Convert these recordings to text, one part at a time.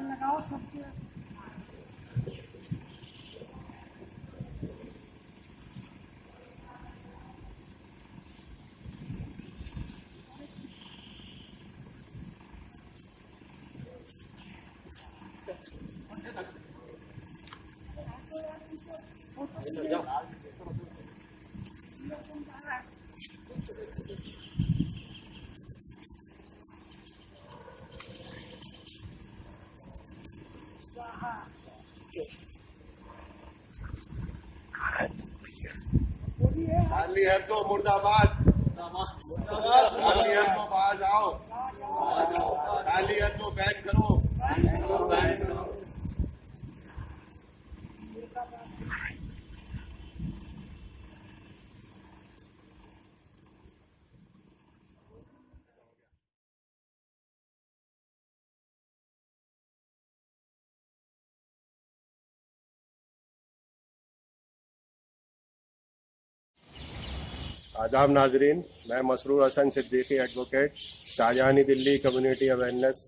लगाओ सबके। Charlie Hebdo मुर्दाबाद। चार्ली हेब्डो बाज आओ। चार्ली हेब्डो बैन करो। आदाब नाजरीन, मैं Masroor Hasan Siddiqui advocate Shahjahani Delhi community awareness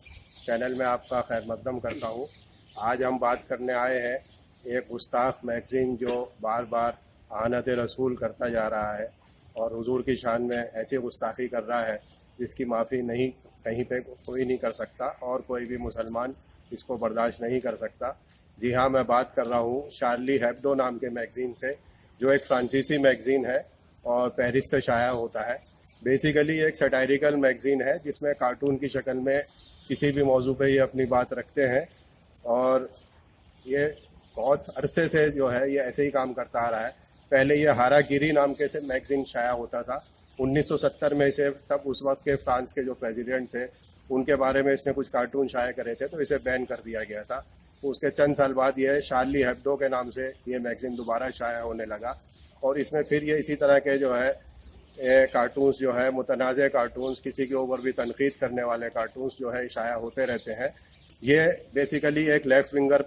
channel में आपका खैर मकदम करता हूँ। आज हम बात करने आए हैं एक गुस्ताख मैगज़ीन जो बार बार आनत रसूल करता जा रहा है और हुजूर की शान में ऐसी गुस्ताखी कर रहा है जिसकी माफ़ी नहीं कहीं पे कोई नहीं कर सकता और कोई भी मुसलमान इसको बर्दाश्त नहीं कर सकता। जी हाँ, मैं बात कर रहा हूँ शार्ली हेब्डो नाम के मैगज़ीन से, जो एक फ्रांसीसी मैगज़ीन है और पेरिस से शाया होता है। बेसिकली एक सटायरिकल मैगज़ीन है जिसमें कार्टून की शक्ल में किसी भी मौजू पे ये अपनी बात रखते हैं और ये बहुत अरसे से जो है ये ऐसे ही काम करता आ रहा है। पहले ये हारागिरी नाम के से मैगज़ीन शाया होता था 1970 में इसे, तब उस वक्त के फ्रांस के जो प्रेसिडेंट थे उनके बारे में इसने कुछ कार्टून शाया करे थे तो इसे बैन कर दिया गया था। उसके चंद साल बाद ये शार्ली हेब्डो के नाम से ये मैगज़ीन दोबारा शाया होने लगा और इसमें फिर ये इसी तरह के जो है कार्टून्स जो है मुतनाज़ कार्टून्स, किसी के ऊपर भी तनकीद करने वाले कार्टून्स जो है शाया होते रहते हैं। ये बेसिकली एक लेफ्ट विंगर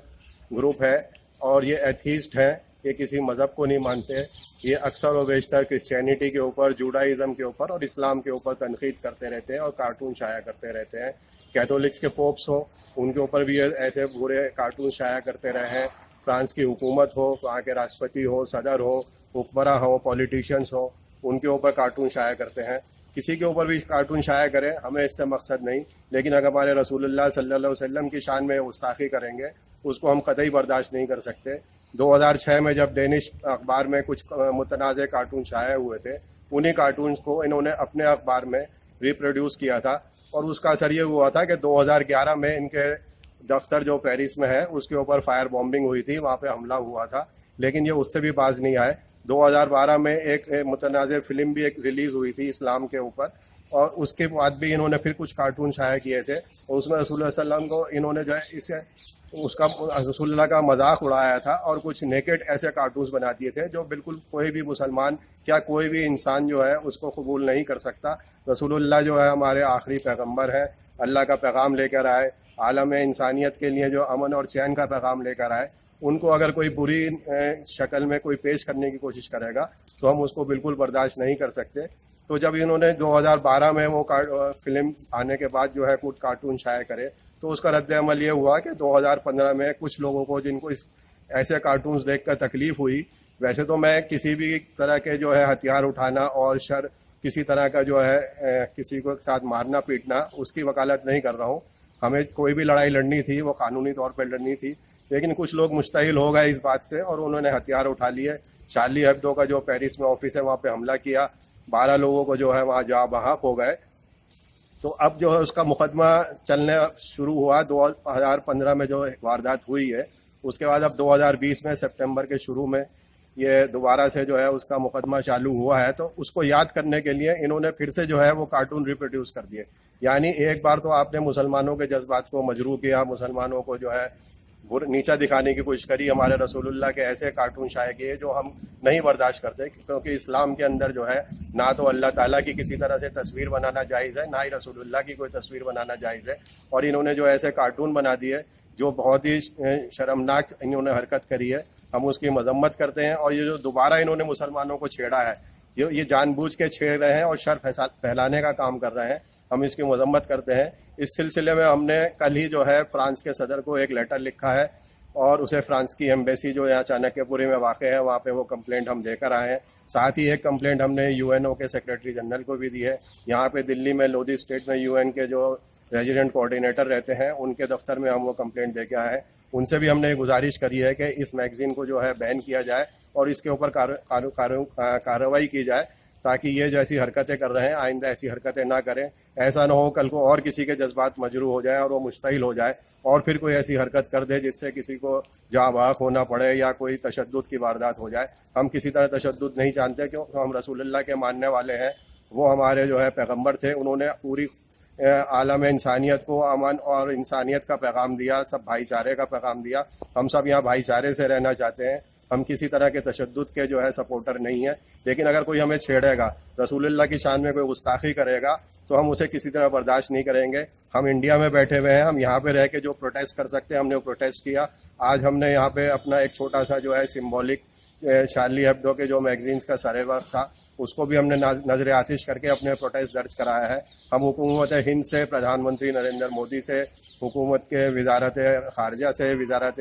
ग्रुप है और ये एथीस्ट हैं, ये किसी मज़हब को नहीं मानते। ये अक्सर व बेशतर क्रिश्चियनिटी के ऊपर, जूडाइज़म के ऊपर और इस्लाम के ऊपर तनकीद करते रहते हैं और कार्टून शाया करते रहते हैं। कैथोलिक्स के पोप्स हो उनके ऊपर भी ऐसे बुरे कार्टून शाया करते रहे हैं। फ्रांस की हुकूमत हो, वहाँ के राष्ट्रपति हो, सदर हो, हुक्मरान हो, पॉलिटिशियंस हो, उनके ऊपर कार्टून शाया करते हैं। किसी के ऊपर भी कार्टून शाया करें, हमें इससे मकसद नहीं, लेकिन अगर हमारे रसूलुल्लाह सल्लल्लाहु अलैहि वसल्लम की शान में गुस्ताखी करेंगे उसको हम कतई बर्दाश्त नहीं कर सकते। 2006 में जब डेनिश अखबार में कुछ मुतनाज़ कार्टून शाया हुए थे, उन्हीं कार्टून्स को इन्होंने अपने अखबार में रिप्रोड्यूस किया था और उसका असर ये हुआ था कि 2011 में इनके दफ्तर जो पेरिस में है उसके ऊपर फायर बॉम्बिंग हुई थी, वहाँ पे हमला हुआ था, लेकिन ये उससे भी बाज नहीं आए। 2012 में एक मुतनाज़ फिल्म भी एक रिलीज़ हुई थी इस्लाम के ऊपर और उसके बाद भी इन्होंने फिर कुछ कार्टून शाया किए थे और उसमें रसूलुल्लाह सल्लल्लाहु अलैहि वसल्लम को इन्होंने जो है इसे उसका रसूलुल्लाह का मजाक उड़ाया था और कुछ नेकेड ऐसे कार्टून्स बना दिए थे जो बिल्कुल कोई भी मुसलमान, क्या कोई भी इंसान जो है उसको कबूल नहीं कर सकता। रसूलुल्लाह जो है हमारे आखिरी पैगम्बर हैं, अल्लाह का पैगाम लेकर आए, आलम इंसानियत के लिए जो अमन और चैन का पैगाम लेकर आए, उनको अगर कोई बुरी शक्ल में कोई पेश करने की कोशिश करेगा तो हम उसको बिल्कुल बर्दाश्त नहीं कर सकते। तो जब इन्होंने 2012 में वो फिल्म आने के बाद जो है कुछ कार्टून शाया करे तो उसका रद्द अमल ये हुआ कि 2015 में कुछ लोगों को जिनको ऐसे कार्टून्स देखकर तकलीफ़ हुई, वैसे तो मैं किसी भी तरह के जो है हथियार उठाना और किसी तरह का जो है किसी को साथ मारना पीटना उसकी वकालत नहीं कर रहा हूँ। हमें कोई भी लड़ाई लड़नी थी वो कानूनी तौर पर लड़नी थी, लेकिन कुछ लोग मुश्तहिल हो गए इस बात से और उन्होंने हथियार उठा लिए। शार्ली हेब्डो का जो पेरिस में ऑफिस है वहाँ पे हमला किया, 12 लोगों को जो है वहाँ जा बहक हो गए। तो अब जो है उसका मुकदमा चलने शुरू हुआ 2015 में जो वारदात हुई है, उसके बाद अब 2020 में सितंबर के शुरू में ये दोबारा से जो है उसका मुकदमा चालू हुआ है। तो उसको याद करने के लिए इन्होंने फिर से जो है वो कार्टून रिप्रोड्यूस कर दिए। यानी एक बार तो आपने मुसलमानों के जज्बात को मजरूह किया, मुसलमानों को जो है नीचा दिखाने की कोशिश करी, हमारे रसूलुल्लाह के ऐसे कार्टून शाये किए जो हम नहीं बर्दाश्त करते, क्योंकि इस्लाम के अंदर जो है ना तो अल्लाह ताला की किसी तरह से तस्वीर बनाना जायज़ है, ना ही रसूलुल्लाह की कोई तस्वीर बनाना जायज़ है। और इन्होंने जो ऐसे कार्टून बना दिए जो बहुत ही शर्मनाक इन्होंने हरकत करी है, हम उसकी मजम्मत करते हैं। और ये जो दोबारा इन्होंने मुसलमानों को छेड़ा है, ये जानबूझ के छेड़ रहे हैं और शर फैलाने का काम कर रहे हैं। ہم اس کی مذمت کرتے ہیں۔ اس سلسلے میں ہم نے کل ہی جو ہے فرانس کے صدر کو ایک لیٹر لکھا ہے اور اسے فرانس کی ایمبیسی جو یہاں چانکیہ پوری میں واقع ہے وہاں پہ وہ کمپلینٹ ہم دے کر آئے ہیں۔ ساتھ ہی ایک کمپلینٹ ہم نے UN کے سیکریٹری جنرل کو بھی دی ہے۔ یہاں پہ دلی میں لودھی اسٹیٹ میں UN کے جو ریزیڈنٹ کوآرڈینیٹر رہتے ہیں ان کے دفتر میں ہم وہ کمپلینٹ دے کے آئے ہیں۔ ان سے بھی ہم نے یہ گزارش کری ہے کہ اس میگزین کو جو ہے بین کیا جائے اور اس کے اوپر کارروائی کی جائے تاکہ یہ جیسی حرکتیں کر رہے ہیں آئندہ ایسی حرکتیں نہ کریں۔ ایسا نہ ہو کل کو اور کسی کے جذبات مجروح ہو جائیں اور وہ مشتعل ہو جائے اور پھر کوئی ایسی حرکت کر دے جس سے کسی کو جاں بحق ہونا پڑے یا کوئی تشدد کی واردات ہو جائے۔ ہم کسی طرح تشدد نہیں جانتے کیونکہ ہم رسول اللہ کے ماننے والے ہیں۔ وہ ہمارے جو ہے پیغمبر تھے، انہوں نے پوری عالم انسانیت کو امن اور انسانیت کا پیغام دیا، سب بھائی چارے کا پیغام دیا۔ ہم سب یہاں بھائی چارے سے رہنا چاہتے ہیں۔ ہم کسی طرح کے تشدد کے جو ہے سپورٹر نہیں ہیں، لیکن اگر کوئی ہمیں چھیڑے گا، رسول اللہ کی شان میں کوئی گستاخی کرے گا تو ہم اسے کسی طرح برداشت نہیں کریں گے۔ ہم انڈیا میں بیٹھے ہوئے ہیں، ہم یہاں پہ رہ کے جو پروٹیسٹ کر سکتے ہیں ہم نے وہ پروٹیسٹ کیا۔ آج ہم نے یہاں پہ اپنا ایک چھوٹا سا جو ہے سمبولک شارلی ہیبڈو کے جو میگزینز کا سرے وقت تھا اس کو بھی ہم نے نظر آتش کر کے اپنے پروٹیسٹ درج کرایا ہے۔ ہم حکومت ہند سے، پردھان منتری نریندر مودی سے، حکومت کے وزارت خارجہ سے، وزارت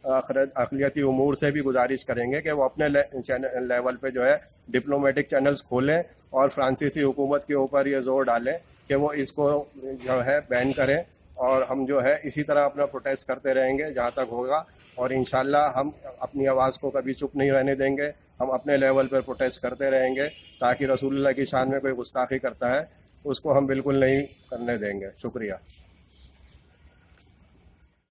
اقلیتی امور سے بھی گزارش کریں گے کہ وہ اپنے لیول پہ جو ہے ڈپلومیٹک چینلز کھولیں اور فرانسیسی حکومت کے اوپر یہ زور ڈالیں کہ وہ اس کو جو ہے بین کریں، اور ہم جو ہے اسی طرح اپنا پروٹیسٹ کرتے رہیں گے جہاں تک ہوگا، اور انشاءاللہ ہم اپنی آواز کو کبھی چپ نہیں رہنے دیں گے۔ ہم اپنے لیول پر پروٹیسٹ کرتے رہیں گے تاکہ رسول اللہ کی شان میں کوئی گستاخی کرتا ہے اس کو ہم بالکل نہیں کرنے دیں گے۔ شکریہ۔